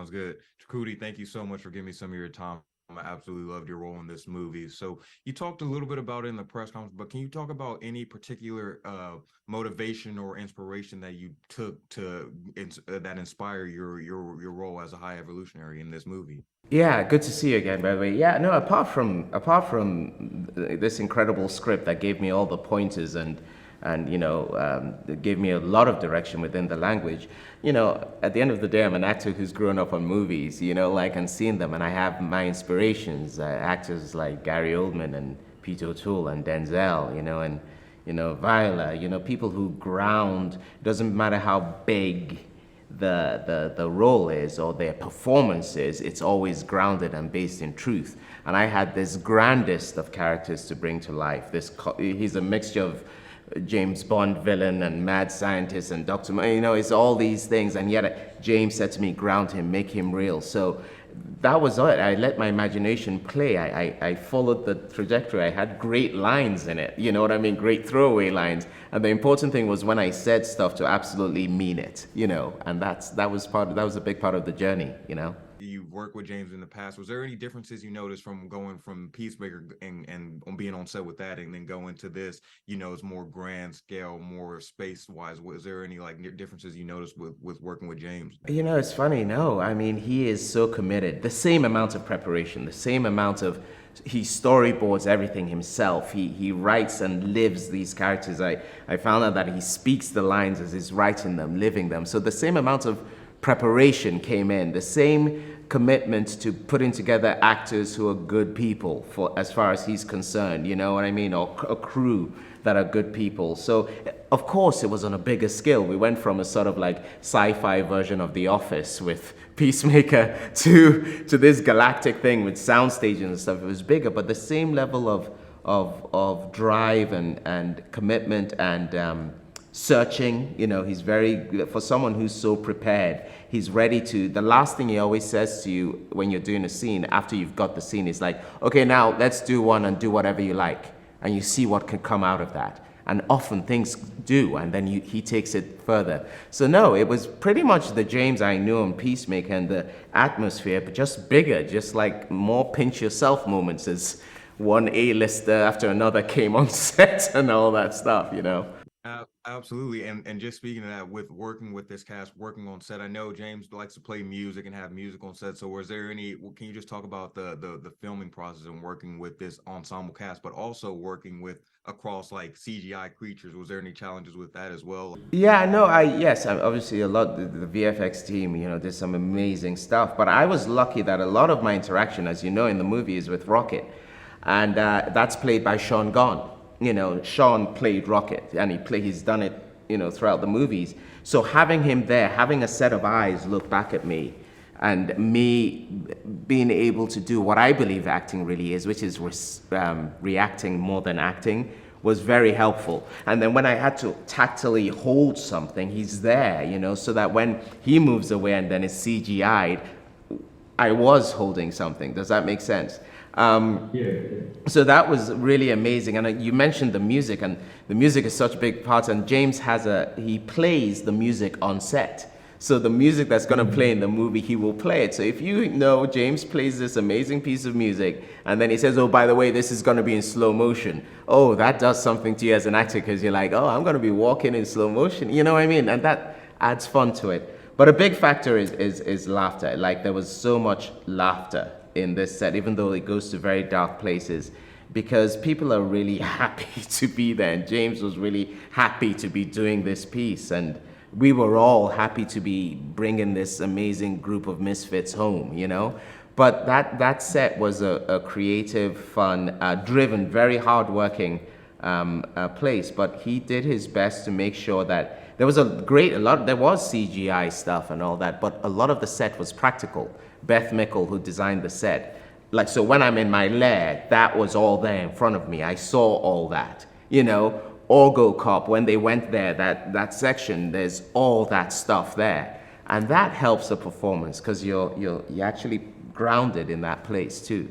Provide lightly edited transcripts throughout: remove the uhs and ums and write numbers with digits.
Sounds good. Chukwudi, thank you so much for giving me some of your time. I absolutely loved your role in this movie. So you talked a little bit about it in the press conference, but can you talk about any particular motivation or inspiration that you took that inspire your role as a high evolutionary in this movie? Yeah, good to see you again, by the way. Yeah, no, apart from this incredible script that gave me all the pointers and that gave me a lot of direction within the language. At the end of the day, I'm an actor who's grown up on movies. Like and seen them, and I have my inspirations, actors like Gary Oldman and Pete O'Toole and Denzel. And Viola. People who ground. It doesn't matter how big the role is or their performance is, it's always grounded and based in truth. And I had this grandest of characters to bring to life. He's a mixture of James Bond villain and mad scientist and Doctor. It's all these things. And yet James said to me, ground him, make him real. So that was it. I let my imagination play. I followed the trajectory. I had great lines in it. You know what I mean? Great throwaway lines. And the important thing was when I said stuff to absolutely mean it. And that was a big part of the journey. You've worked with James in the past. Was there any differences you noticed from going from Peacemaker and on being on set with that and then going to this, it's more grand scale, more space wise. Was there any like differences you noticed with working with James? It's funny. No, I mean, he is so committed. The same amount of preparation, the same amount of he storyboards everything himself. He writes and lives these characters. I found out that he speaks the lines as he's writing them, living them. So the same amount of preparation came in, the same commitment to putting together actors who are good people for as far as he's concerned, you know what I mean, or a crew that are good people. So of course it was on a bigger scale. We went from a sort of like sci-fi version of The Office with Peacemaker to this galactic thing with sound stages and stuff. It was bigger, but the same level of drive and commitment and searching. He's very, for someone who's so prepared, he's ready to, the last thing he always says to you when you're doing a scene after you've got the scene is like, okay, now let's do one and do whatever you like, and you see what can come out of that. And often things do, and then he takes it further. So no, it was pretty much the James I knew in Peacemaker, and the atmosphere, but just bigger, just like more pinch yourself moments as one A-lister after another came on set and all that stuff. Absolutely. And just speaking of that, with working with this cast, working on set, I know James likes to play music and have music on set. So was there can you just talk about the filming process and working with this ensemble cast, but also working with across like CGI creatures? Was there any challenges with that as well? Yeah, no, yes, obviously a lot, the VFX team, did some amazing stuff. But I was lucky that a lot of my interaction, as you know, in the movie is with Rocket. And that's played by Sean Gunn. Sean played Rocket, and he's done it, throughout the movies. So having him there, having a set of eyes look back at me, and me being able to do what I believe acting really is, which is reacting more than acting, was very helpful. And then when I had to tactily hold something, he's there, so that when he moves away and then it's CGI'd, I was holding something. Does that make sense? So that was really amazing. And you mentioned the music, and the music is such a big part. And James he plays the music on set. So the music that's going to play in the movie, he will play it. So if James plays this amazing piece of music, and then he says, oh, by the way, this is going to be in slow motion. Oh, that does something to you as an actor, because you're like, oh, I'm going to be walking in slow motion. You know what I mean? And that adds fun to it. But a big factor is laughter. Like, there was so much laughter in this set, even though it goes to very dark places, because people are really happy to be there. And James was really happy to be doing this piece. And we were all happy to be bringing this amazing group of misfits home. But that set was a creative, fun, driven, very hardworking place. But he did his best to make sure that there was there was CGI stuff and all that, but a lot of the set was practical. Beth Mickle, who designed the set, so when I'm in my lair, that was all there in front of me. I saw all that, Orgo Cop, when they went there, that section, there's all that stuff there. And that helps the performance, because you're actually grounded in that place too.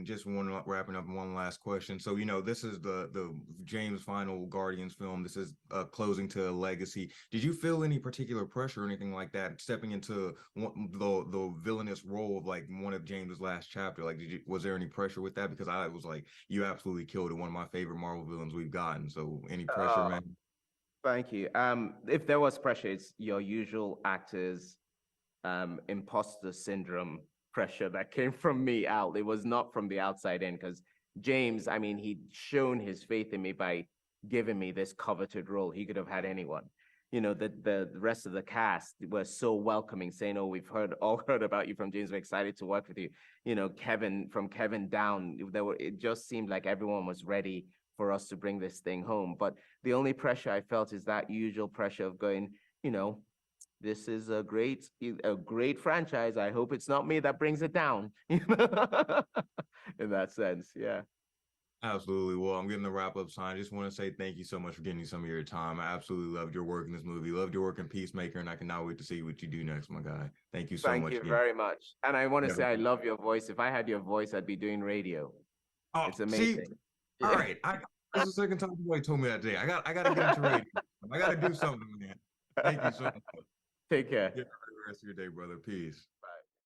and just wrapping up one last question. So, this is the James final Guardians film. This is closing to a legacy. Did you feel any particular pressure or anything like that stepping into the villainous role of like one of James's last chapter? Like, was there any pressure with that? Because I was like, you absolutely killed it. One of my favorite Marvel villains we've gotten. So, any pressure, Oh, man? thank you. If there was pressure, it's your usual actors, imposter syndrome pressure that came from me out. It was not from the outside in because James, I mean, he'd shown his faith in me by giving me this coveted role. He could have had anyone. The rest of the cast were so welcoming, saying, "Oh, we've all heard about you from James. We're excited to work with you." Kevin down, it just seemed like everyone was ready for us to bring this thing home. But the only pressure I felt is that usual pressure of going, you know, this is a great franchise. I hope it's not me that brings it down, in that sense. Yeah. Absolutely. Well, I'm getting the wrap up sign. I just want to say thank you so much for giving me some of your time. I absolutely loved your work in this movie, loved your work in Peacemaker, and I cannot wait to see what you do next, my guy. Thank you so Thank much you again. very much. And I want to Yeah. say I love your voice. If I had your voice, I'd be doing radio. Oh, It's see, amazing. all Yeah. right. This is the second time somebody told me that today. I got to get into radio. I got to do something, man. Thank you so much. Take You care. have a great rest of your day, brother. Peace.